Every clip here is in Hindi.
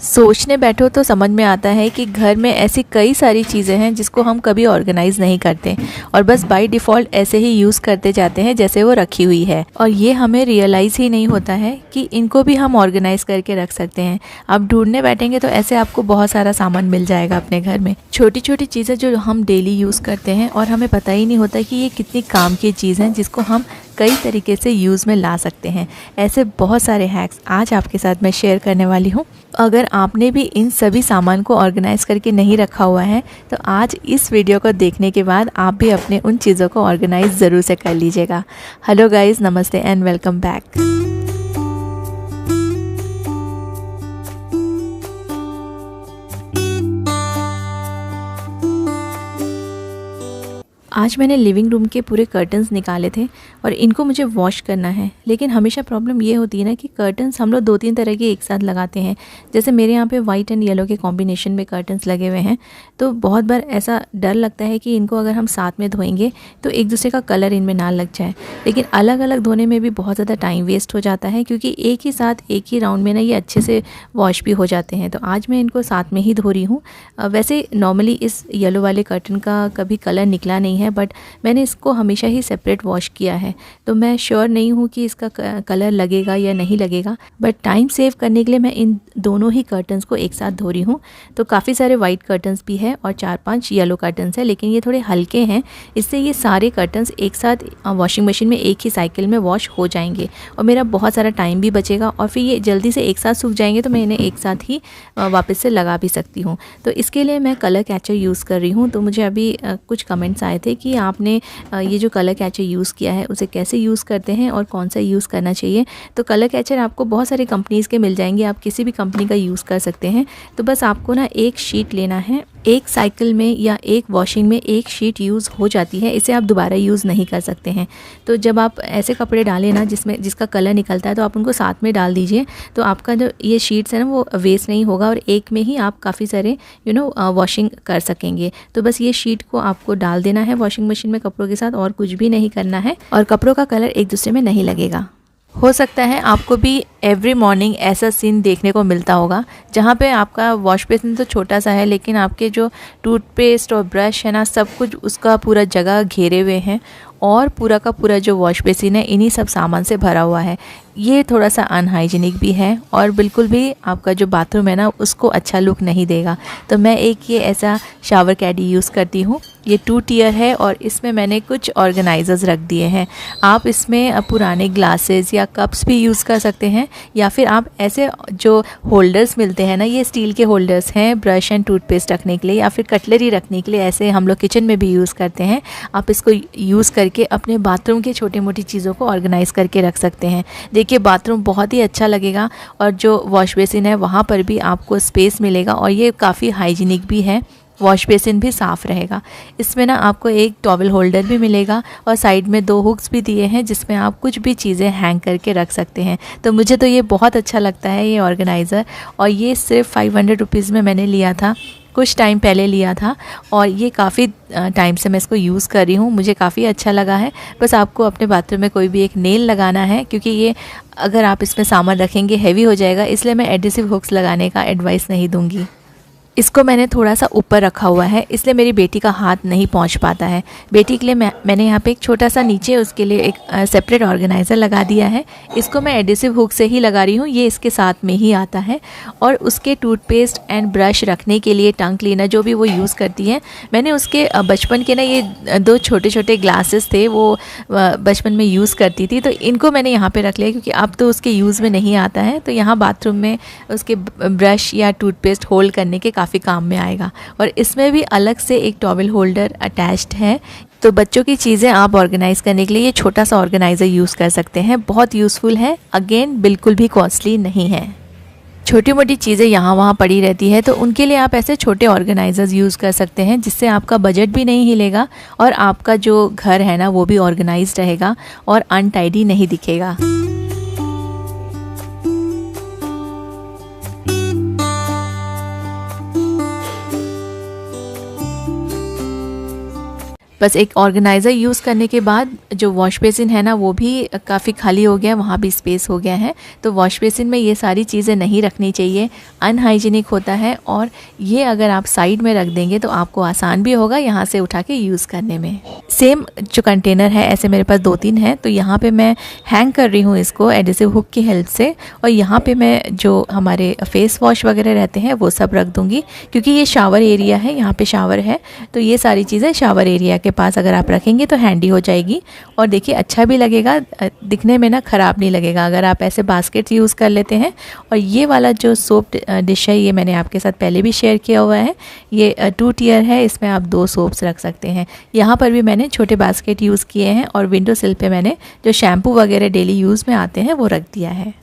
सोचने बैठो तो समझ में आता है कि घर में ऐसी कई सारी चीज़ें हैं जिसको हम कभी ऑर्गेनाइज़ नहीं करते और बस बाय डिफ़ॉल्ट ऐसे ही यूज़ करते जाते हैं जैसे वो रखी हुई है, और ये हमें रियलाइज़ ही नहीं होता है कि इनको भी हम ऑर्गेनाइज़ करके रख सकते हैं। आप ढूंढने बैठेंगे तो ऐसे आपको बहुत सारा सामान मिल जाएगा अपने घर में, छोटी छोटी चीज़ें जो हम डेली यूज़ करते हैं और हमें पता ही नहीं होता कि ये कितनी काम की चीज़ है जिसको हम कई तरीके से यूज़ में ला सकते हैं। ऐसे बहुत सारे हैक्स आज आपके साथ मैं शेयर करने वाली हूँ। अगर आपने भी इन सभी सामान को ऑर्गेनाइज़ करके नहीं रखा हुआ है तो आज इस वीडियो को देखने के बाद आप भी अपने उन चीज़ों को ऑर्गेनाइज़ ज़रूर से कर लीजिएगा। हेलो गाइज़, नमस्ते एंड वेलकम बैक। आज मैंने लिविंग रूम के पूरे कर्टन्स निकाले थे और इनको मुझे वॉश करना है, लेकिन हमेशा प्रॉब्लम ये होती है ना कि कर्टन्स हम लोग 2-3 तरह के एक साथ लगाते हैं। जैसे मेरे यहाँ पे वाइट एंड येलो के कॉम्बिनेशन में कर्टन्स लगे हुए हैं, तो बहुत बार ऐसा डर लगता है कि इनको अगर हम साथ में धोएंगे तो एक दूसरे का कलर इनमें ना लग जाए। लेकिन अलग अलग धोने में भी बहुत ज़्यादा टाइम वेस्ट हो जाता है, क्योंकि एक ही साथ एक ही राउंड में ना ये अच्छे से वॉश भी हो जाते हैं। तो आज मैं इनको साथ में ही धो रही हूँ। वैसे नॉर्मली इस येलो वाले कर्टन का कभी कलर निकला नहीं है, बट मैंने इसको हमेशा ही सेपरेट वॉश किया है, तो मैं श्योर नहीं हूँ कि इसका कलर लगेगा या नहीं लगेगा। बट टाइम सेव करने के लिए मैं इन दोनों ही कर्टन्स को एक साथ धो रही हूँ। तो काफ़ी सारे वाइट कर्टन्स भी है और 4-5 येलो कर्टन्स है, लेकिन ये थोड़े हल्के हैं, इससे ये सारे कर्टन्स एक साथ वॉशिंग मशीन में एक ही साइकिल में वॉश हो जाएंगे और मेरा बहुत सारा टाइम भी बचेगा, और फिर ये जल्दी से एक साथ सूख जाएंगे तो मैं इन्हें एक साथ ही वापस से लगा भी सकती हूँ। तो इसके लिए मैं कलर कैचर यूज़ कर रही हूँ। तो मुझे अभी कुछ कमेंट्स आए थे कि आपने ये जो कलर कैचर यूज़ किया है उसे कैसे यूज़ करते हैं और कौन सा यूज़ करना चाहिए। तो कलर कैचर आपको बहुत सारी कंपनीज़ के मिल जाएंगे, आप किसी भी कंपनी का यूज़ कर सकते हैं। तो बस आपको ना एक शीट लेना है, एक साइकिल में या एक वॉशिंग में एक शीट यूज़ हो जाती है, इसे आप दोबारा यूज़ नहीं कर सकते हैं। तो जब आप ऐसे कपड़े डालें ना जिसका कलर निकलता है, तो आप उनको साथ में डाल दीजिए, तो आपका जो ये शीट्स है ना वो वेस्ट नहीं होगा और एक में ही आप काफ़ी सारे वॉशिंग कर सकेंगे। तो बस ये शीट को आपको डाल देना है वॉशिंग मशीन में कपड़ों के साथ, और कुछ भी नहीं करना है, और कपड़ों का कलर एक दूसरे में नहीं लगेगा। हो सकता है आपको भी एवरी मॉर्निंग ऐसा सीन देखने को मिलता होगा जहाँ पे आपका वॉश बेसिन तो छोटा सा है, लेकिन आपके जो टूथपेस्ट और ब्रश है ना, सब कुछ उसका पूरा जगह घेरे हुए हैं और पूरा का पूरा जो वॉश बेसिन है इन्हीं सब सामान से भरा हुआ है। ये थोड़ा सा अनहाइजीनिक भी है और बिल्कुल भी आपका जो बाथरूम है ना उसको अच्छा लुक नहीं देगा। तो मैं एक ये ऐसा शावर कैडी यूज़ करती हूँ। ये 2 टियर है और इसमें मैंने कुछ ऑर्गेनाइजर्स रख दिए हैं। आप इसमें पुराने ग्लासेस या कप्स भी यूज़ कर सकते हैं, या फिर आप ऐसे जो होल्डर्स मिलते हैं ना, ये स्टील के होल्डर्स हैं ब्रश एंड टूथपेस्ट रखने के लिए या फिर कटलरी रखने के लिए, ऐसे हम लोग किचन में भी यूज़ करते हैं। आप इसको यूज़ करके अपने बाथरूम के छोटी मोटी चीज़ों को ऑर्गेनाइज़ करके रख सकते हैं। देखिए बाथरूम बहुत ही अच्छा लगेगा और जो वॉश बेसिन है वहाँ पर भी आपको स्पेस मिलेगा, और ये काफ़ी हाइजीनिक भी है, वॉश बेसिन भी साफ़ रहेगा। इसमें ना आपको एक टॉवल होल्डर भी मिलेगा और साइड में 2 हुक्स भी दिए हैं जिसमें आप कुछ भी चीज़ें हैंग करके रख सकते हैं। तो मुझे तो ये बहुत अच्छा लगता है ये ऑर्गेनाइज़र, और ये सिर्फ 500 रुपीज़ में मैंने लिया था, कुछ टाइम पहले लिया था, और ये काफ़ी टाइम से मैं इसको यूज़ कर रही हूँ, मुझे काफ़ी अच्छा लगा है। बस आपको अपने बाथरूम में कोई भी एक नेल लगाना है, क्योंकि ये अगर आप इसमें सामान रखेंगे हैवी हो जाएगा, इसलिए मैं एडिसिव हुक्स लगाने का एडवाइस नहीं दूँगी। इसको मैंने थोड़ा सा ऊपर रखा हुआ है, इसलिए मेरी बेटी का हाथ नहीं पहुंच पाता है। बेटी के लिए मैंने यहाँ पे एक छोटा सा नीचे उसके लिए एक सेपरेट ऑर्गेनाइज़र लगा दिया है। इसको मैं एडिसिव हुक से ही लगा रही हूँ, ये इसके साथ में ही आता है। और उसके टूथपेस्ट एंड ब्रश रखने के लिए, टंग क्लीनर जो भी वो यूज़ करती है, मैंने उसके बचपन के ना ये 2 छोटे छोटे ग्लासेस थे, वो बचपन में यूज़ करती थी, तो इनको मैंने यहाँ पर रख लिया क्योंकि अब तो उसके यूज़ में नहीं आता है। तो यहाँ बाथरूम में उसके ब्रश या टूथपेस्ट होल्ड करने के काफ़ी काम में आएगा, और इसमें भी अलग से एक टॉवल होल्डर अटैच्ड है। तो बच्चों की चीज़ें आप ऑर्गेनाइज़ करने के लिए ये छोटा सा ऑर्गेनाइज़र यूज़ कर सकते हैं, बहुत यूज़फुल है, अगेन बिल्कुल भी कॉस्टली नहीं है। छोटी मोटी चीज़ें यहाँ वहाँ पड़ी रहती है, तो उनके लिए आप ऐसे छोटे ऑर्गेनाइजर्स यूज़ कर सकते हैं, जिससे आपका बजट भी नहीं हिलेगा और आपका जो घर है ना वो भी ऑर्गेनाइज्ड रहेगा और अनटाइडी नहीं दिखेगा। बस एक ऑर्गेनाइज़र यूज़ करने के बाद जो वॉश बेसिन है ना वो भी काफ़ी खाली हो गया, वहाँ भी स्पेस हो गया है। तो वॉश बेसिन में ये सारी चीज़ें नहीं रखनी चाहिए, अनहाइजीनिक होता है। और ये अगर आप साइड में रख देंगे तो आपको आसान भी होगा यहाँ से उठा के यूज़ करने में। सेम जो कंटेनर है ऐसे मेरे पास 2-3 हैं, तो यहाँ पे मैं हैंग कर रही हूँ इसको एडिसिव हुक की हेल्प से। और यहाँ पे मैं जो हमारे फेस वॉश वगैरह रहते हैं वो सब रख दूँगी, क्योंकि ये शावर एरिया है, यहाँ पे शावर है, तो ये सारी चीज़ें शावर एरिया के पास अगर आप रखेंगे तो हैंडी हो जाएगी। और देखिए अच्छा भी लगेगा, दिखने में ना ख़राब नहीं लगेगा अगर आप ऐसे बास्केट यूज़ कर लेते हैं। और ये वाला जो सोप डिश है ये मैंने आपके साथ पहले भी शेयर किया हुआ है, ये 2 टियर है, इसमें आप 2 सोप्स रख सकते हैं। यहाँ पर भी मैंने छोटे बास्केट यूज़ किए हैं और विंडो सिल पे मैंने जो शैम्पू वगैरह डेली यूज़ में आते हैं वो रख दिया है।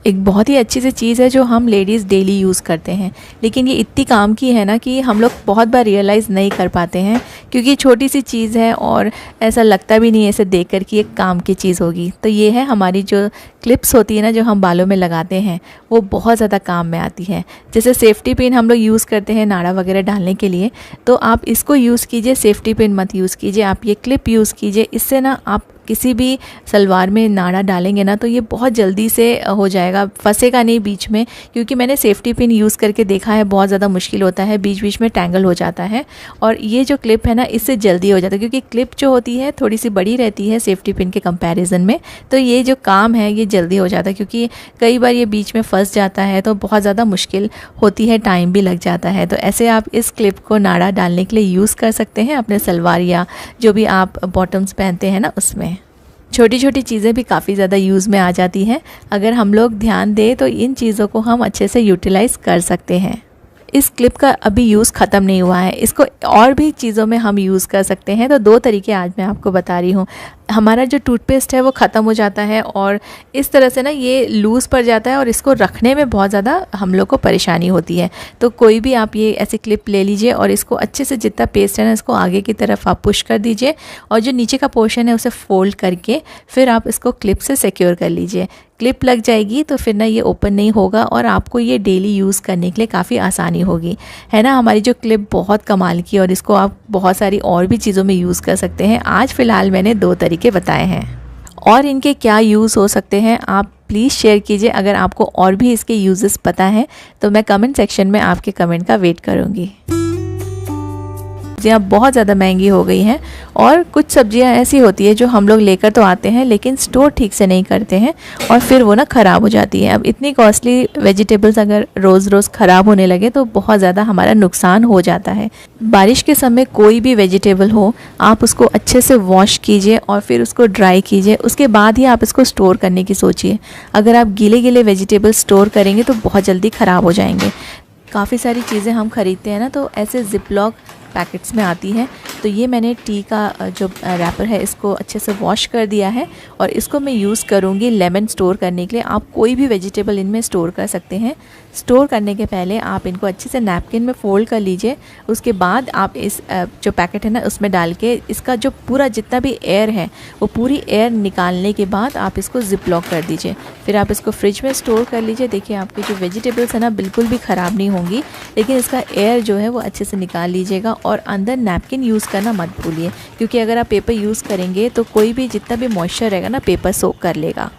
एक बहुत ही अच्छी सी चीज़ है जो हम लेडीज़ डेली यूज़ करते हैं, लेकिन ये इतनी काम की है ना कि हम लोग बहुत बार रियलाइज़ नहीं कर पाते हैं, क्योंकि छोटी सी चीज़ है और ऐसा लगता भी नहीं है इसे देख कर कि एक काम की चीज़ होगी। तो ये है हमारी जो क्लिप्स होती है ना जो हम बालों में लगाते हैं, वो बहुत ज़्यादा काम में आती है। जैसे सेफ्टी पिन हम लोग यूज़ करते हैं नाड़ा वगैरह डालने के लिए, तो आप इसको यूज़ कीजिए, सेफ्टी पिन मत यूज़ कीजिए, आप ये क्लिप यूज़ कीजिए। इससे ना आप किसी भी सलवार में नाड़ा डालेंगे ना तो ये बहुत जल्दी से हो जाएगा, फंसेगा नहीं बीच में, क्योंकि मैंने सेफ्टी पिन यूज़ करके देखा है बहुत ज़्यादा मुश्किल होता है, बीच बीच में टैंगल हो जाता है। और ये जो क्लिप है ना इससे जल्दी हो जाता है, क्योंकि क्लिप जो होती है थोड़ी सी बड़ी रहती है सेफ्टी पिन के कंपैरिजन में, तो ये जो काम है ये जल्दी हो जाता है। क्योंकि कई बार ये बीच में फंस जाता है तो बहुत ज़्यादा मुश्किल होती है, टाइम भी लग जाता है। तो ऐसे आप इस क्लिप को नाड़ा डालने के लिए यूज़ कर सकते हैं अपने सलवार या जो भी आप बॉटम्स पहनते हैं ना उसमें। छोटी छोटी चीज़ें भी काफ़ी ज़्यादा यूज़ में आ जाती हैं, अगर हम लोग ध्यान दें तो इन चीज़ों को हम अच्छे से यूटिलाइज़ कर सकते हैं। इस क्लिप का अभी यूज़ ख़त्म नहीं हुआ है, इसको और भी चीज़ों में हम यूज़ कर सकते हैं। तो 2 तरीके आज मैं आपको बता रही हूँ। हमारा जो टूथपेस्ट है वो ख़त्म हो जाता है और इस तरह से ना ये लूज़ पड़ जाता है और इसको रखने में बहुत ज़्यादा हम लोग को परेशानी होती है। तो कोई भी आप ये ऐसी क्लिप ले लीजिए और इसको अच्छे से जितना पेस्ट है ना इसको आगे की तरफ आप पुश कर दीजिए और जो नीचे का पोर्शन है उसे फोल्ड करके फिर आप इसको क्लिप से सिक्योर कर लीजिए। क्लिप लग जाएगी तो फिर ना ये ओपन नहीं होगा और आपको ये डेली यूज़ करने के लिए काफ़ी आसानी होगी, है ना। हमारी जो क्लिप बहुत कमाल की और इसको आप बहुत सारी और भी चीज़ों में यूज़ कर सकते हैं। आज फ़िलहाल मैंने 2 तरीके बताए हैं और इनके क्या यूज़ हो सकते हैं आप प्लीज़ शेयर कीजिए। अगर आपको और भी इसके यूजेस पता है तो मैं कमेंट सेक्शन में आपके कमेंट का वेट करूँगी। सब्जियाँ बहुत ज़्यादा महंगी हो गई हैं और कुछ सब्जियाँ ऐसी होती है जो हम लोग लेकर तो आते हैं लेकिन स्टोर ठीक से नहीं करते हैं और फिर वो ना ख़राब हो जाती है। अब इतनी कॉस्टली वेजिटेबल्स अगर रोज़ रोज़ ख़राब होने लगे तो बहुत ज़्यादा हमारा नुकसान हो जाता है। बारिश के समय कोई भी वेजिटेबल हो आप उसको अच्छे से वॉश कीजिए और फिर उसको ड्राई कीजिए, उसके बाद ही आप इसको स्टोर करने की सोचिए। अगर आप गीले गीले वेजिटेबल स्टोर करेंगे तो बहुत जल्दी ख़राब हो जाएंगे। काफ़ी सारी चीज़ें हम ख़रीदते हैं ना तो ऐसे जिपलॉक पैकेट्स में आती है, तो ये मैंने टी का जो रैपर है इसको अच्छे से वॉश कर दिया है और इसको मैं यूज़ करूँगी लेमन स्टोर करने के लिए। आप कोई भी वेजिटेबल इनमें स्टोर कर सकते हैं। स्टोर करने के पहले आप इनको अच्छे से नैपकिन में फ़ोल्ड कर लीजिए, उसके बाद आप इस जो पैकेट है ना उसमें डाल के इसका जो पूरा जितना भी एयर है वो पूरी एयर निकालने के बाद आप इसको जिप लॉक कर दीजिए। फिर आप इसको फ्रिज में स्टोर कर लीजिए। देखिए आपकी जो वेजिटेबल्स है ना बिल्कुल भी ख़राब नहीं होंगी, लेकिन इसका एयर जो है वो अच्छे से निकाल लीजिएगा और अंदर नैपकिन यूज़ करना मत भूलिए, क्योंकि अगर आप पेपर यूज़ करेंगे तो कोई भी जितना भी मॉइस्चर रहेगा ना पेपर सोक कर लेगा।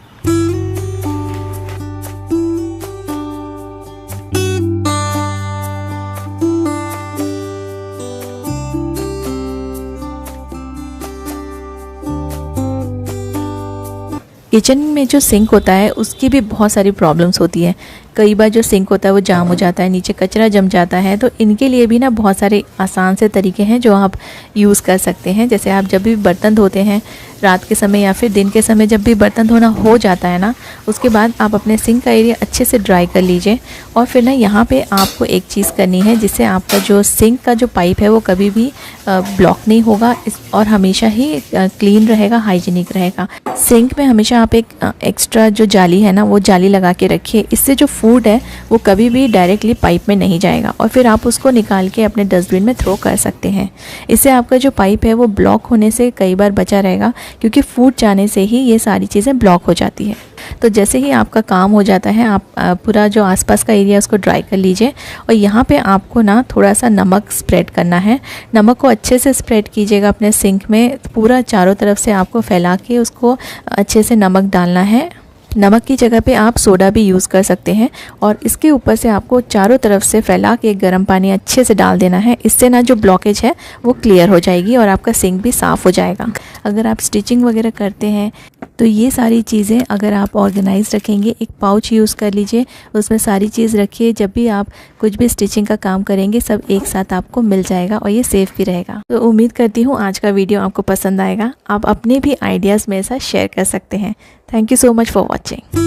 किचन में जो सिंक होता है उसकी भी बहुत सारी प्रॉब्लम्स होती है। कई बार जो सिंक होता है वो जाम हो जाता है, नीचे कचरा जम जाता है, तो इनके लिए भी ना बहुत सारे आसान से तरीके हैं जो आप यूज़ कर सकते हैं। जैसे आप जब भी बर्तन धोते हैं रात के समय या फिर दिन के समय जब भी बर्तन धोना हो जाता है ना, उसके बाद आप अपने सिंक का एरिया अच्छे से ड्राई कर लीजिए और फिर ना यहाँ पे आपको एक चीज़ करनी है जिससे आपका जो सिंक का जो पाइप है वो कभी भी ब्लॉक नहीं होगा और हमेशा ही क्लीन रहेगा, हाइजीनिक रहेगा। सिंक में हमेशा आप एक एक्स्ट्रा जो जाली है ना वो जाली लगा के रखिए, इससे जो फूड है वो कभी भी डायरेक्टली पाइप में नहीं जाएगा और फिर आप उसको निकाल के अपने डस्टबिन में थ्रो कर सकते हैं। इससे आपका जो पाइप है वो ब्लॉक होने से कई बार बचा रहेगा, क्योंकि फूड जाने से ही ये सारी चीज़ें ब्लॉक हो जाती है। तो जैसे ही आपका काम हो जाता है आप पूरा जो आसपास का एरिया उसको ड्राई कर लीजिए। और यहाँ पे आपको ना थोड़ा सा नमक स्प्रेड करना है। नमक को अच्छे से स्प्रेड कीजिएगा अपने सिंक में, पूरा चारों तरफ से आपको फैला के उसको अच्छे से नमक डालना है। नमक की जगह पे आप सोडा भी यूज़ कर सकते हैं। और इसके ऊपर से आपको चारों तरफ से फैला के गर्म पानी अच्छे से डाल देना है। इससे ना जो ब्लॉकेज है वो क्लियर हो जाएगी और आपका सिंक भी साफ़ हो जाएगा। अगर आप स्टिचिंग वगैरह करते हैं तो ये सारी चीज़ें अगर आप ऑर्गेनाइज रखेंगे, एक पाउच यूज़ कर लीजिए, उसमें सारी चीज़ रखिए। जब भी आप कुछ भी स्टिचिंग का काम करेंगे सब एक साथ आपको मिल जाएगा और ये सेफ़ भी रहेगा। तो उम्मीद करती हूँ आज का वीडियो आपको पसंद आएगा। आप अपने भी आइडियाज़ मेरे साथ शेयर कर सकते हैं। Thank you so much for watching.